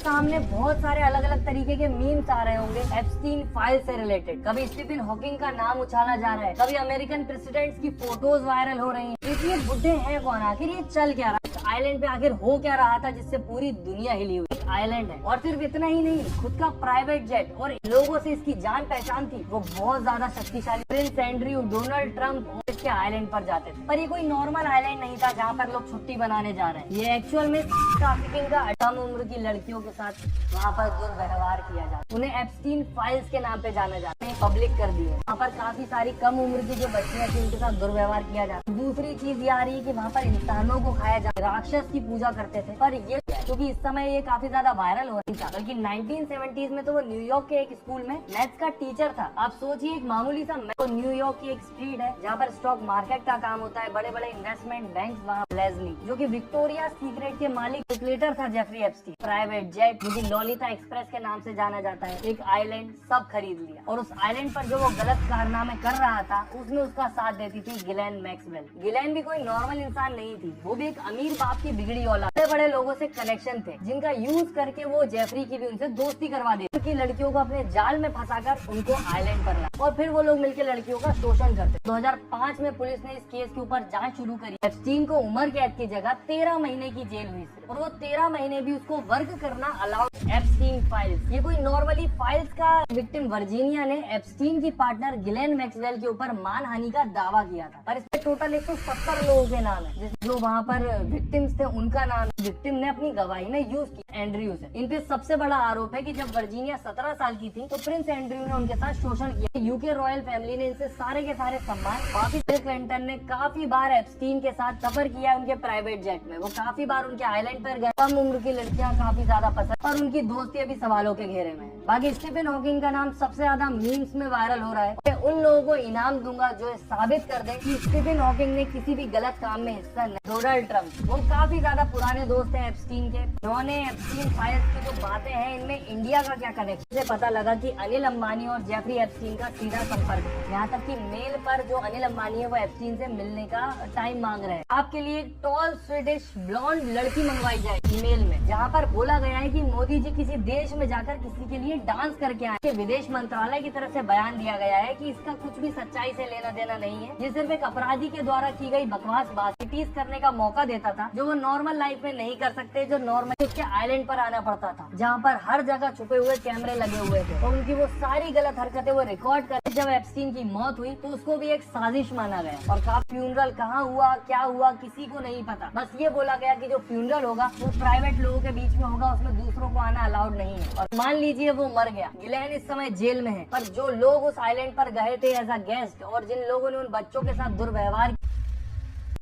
सामने बहुत सारे अलग अलग तरीके के मीम्स आ रहे होंगे एप्स्टीन फाइल से रिलेटेड। कभी स्टीफन हॉकिंग का नाम उछाला जा रहा है, कभी अमेरिकन प्रेसिडेंट्स की फोटोज वायरल हो रही हैं। इसलिए बुड्ढे हैं कौन, आखिर ये चल क्या रहा है, आइलैंड पे आखिर हो क्या रहा था जिससे पूरी दुनिया हिली हुई। आइलैंड है और सिर्फ इतना ही नहीं, खुद का प्राइवेट जेट और लोगों से इसकी जान पहचान थी वो बहुत ज्यादा शक्तिशाली। प्रिंस एंड्रयू, डोनाल्ड ट्रंप और इसके आइलैंड पर जाते थे, पर ये कोई नॉर्मल आइलैंड नहीं था जहाँ पर लोग छुट्टी बनाने जा रहे हैं। ये एक्चुअल में ट्रैफिकिंग का कम उम्र की लड़कियों के साथ वहाँ पर दुर्व्यवहार किया जाता। उन्हें एप्स्टीन फाइल्स के नाम पे जाना जाता है, पब्लिक कर दिए। वहाँ पर काफी सारी कम उम्र की जो बच्चियां थी उनके साथ दुर्व्यवहार किया जाता। दूसरी चीज ये आ रही है कि वहाँ पर इंसानों को खाया जाता, राक्षस की पूजा करते थे। पर ये क्योंकि इस समय ये काफी ज्यादा वायरल हो रही था, बल्कि 1970s में तो वो न्यूयॉर्क के एक स्कूल में मैथ्स का टीचर था। आप सोचिए एक मामूली सा तो न्यूयॉर्क की एक स्ट्रीट है जहाँ पर स्टॉक मार्केट का काम होता है, बड़े बड़े इन्वेस्टमेंट बैंक वहाँ। लेज़ली जो कि विक्टोरिया सीक्रेट के मालिक कैलकुलेटर था जेफरी एप्स्टीन। प्राइवेट जेट जो कि लॉलिता एक्सप्रेस के नाम से जाना जाता है, एक आइलैंड सब खरीद लिया। और उस आइलैंड पर जो वो गलत कारनामे कर रहा था उसमें उसका साथ देती थी गिलेन मैक्सवेल। गिलेन भी कोई नॉर्मल इंसान नहीं थी, वो भी एक अमीर बाप की बिगड़ी औलाद। बड़े बड़े लोगों से कनेक्शन थे जिनका यूज करके वो जेफरी की भी उनसे दोस्ती करवा देती कि लड़कियों को अपने जाल में फंसाकर उनको आइलैंड पर ला और फिर वो लोग मिलकर लड़कियों का शोषण करते। 2005 में पुलिस ने इस केस के ऊपर जांच शुरू करी। एप्स्टीन को उम्र कैद की जगह 13 महीने की जेल हुई और वो 13 महीने भी उसको वर्क करना अलाउड। एप्स्टीन फाइल्स, ये कोई नॉर्मली फाइल्स का विक्टिम वर्जीनिया ने एप्स्टीन की पार्टनर गिलेन मैक्सवेल के ऊपर मानहानि का दावा किया था। पर इसमें टोटल 170 लोगों के नाम है जो वहाँ पर विक्टिम्स थे, उनका नाम विक्टिम ने अपनी गवाही में यूज किया एंड्रयू से। इन पे सबसे बड़ा आरोप है कि जब वर्जीनिया 17 साल की थी तो प्रिंस एंड्रयू ने उनके साथ शोषण किया। यूके रॉयल फैमिली ने इनसे सारे के सारे सम्मान वापिस। बिल क्लिंटन ने काफी बार एप्स्टीन के साथ सफर किया उनके प्राइवेट जेट में। वो काफी बार उनके आइलैंड पर गए। कम उम्र की लड़कियां काफी ज्यादा पसंद और उनकी दोस्ती अभी सवालों के घेरे में है। बाकी स्टीफन हॉकिंग का नाम सबसे ज्यादा मीम्स में वायरल हो रहा है। मैं उन लोगों को इनाम दूंगा जो साबित कर दे कि स्टीफन हॉकिंग ने किसी भी गलत काम में हिस्सा नहीं। डोनाल्ड ट्रंप, वो काफी ज्यादा पुराने दोस्त हैं एप्स्टीन के। उन्होंने एप्स्टीन फाइल्स की जो बातें हैं इनमें इंडिया का क्या कनेक्शन, से पता लगा कि अनिल अंबानी और जेफरी एप्स्टीन का सीधा संपर्क है। यहाँ तक कि मेल पर जो अनिल अंबानी है वो एप्स्टीन से मिलने का टाइम मांग रहे हैं। आपके लिए एक टॉल स्वीडिश ब्लॉन्ड लड़की मंगवाई जाए ईमेल में, जहाँ पर बोला गया है कि मोदी जी किसी देश में जाकर किसी के लिए डांस करके आए। विदेश मंत्रालय की तरफ से बयान दिया गया है कि इसका कुछ भी सच्चाई से लेना देना नहीं है, ये सिर्फ एक अपराधी के द्वारा की गई बकवास बात टीज करने का मौका देता था जो वो नॉर्मल लाइफ में नहीं कर सकते, जो नॉर्मल उसके आइलैंड पर आना पड़ता था जहाँ पर हर जगह छुपे हुए कैमरे लगे हुए थे और उनकी वो सारी गलत हरकतें वो रिकॉर्ड कर। जब एप्स्टीन की मौत हुई तो उसको भी एक साजिश माना गया और कहा फ्यूनरल कहाँ हुआ क्या हुआ किसी को नहीं पता। बस ये बोला गया कि जो फ्यूनरल होगा वो प्राइवेट लोगों के बीच में होगा, उसमें दूसरों को आना अलाउड नहीं है। और मान लीजिए वो मर गया, गिलेन इस समय जेल में है, पर जो लोग उस आइलैंड पर गए थे एज अ गेस्ट और जिन लोगों ने उन बच्चों के साथ दुर्व्यवहार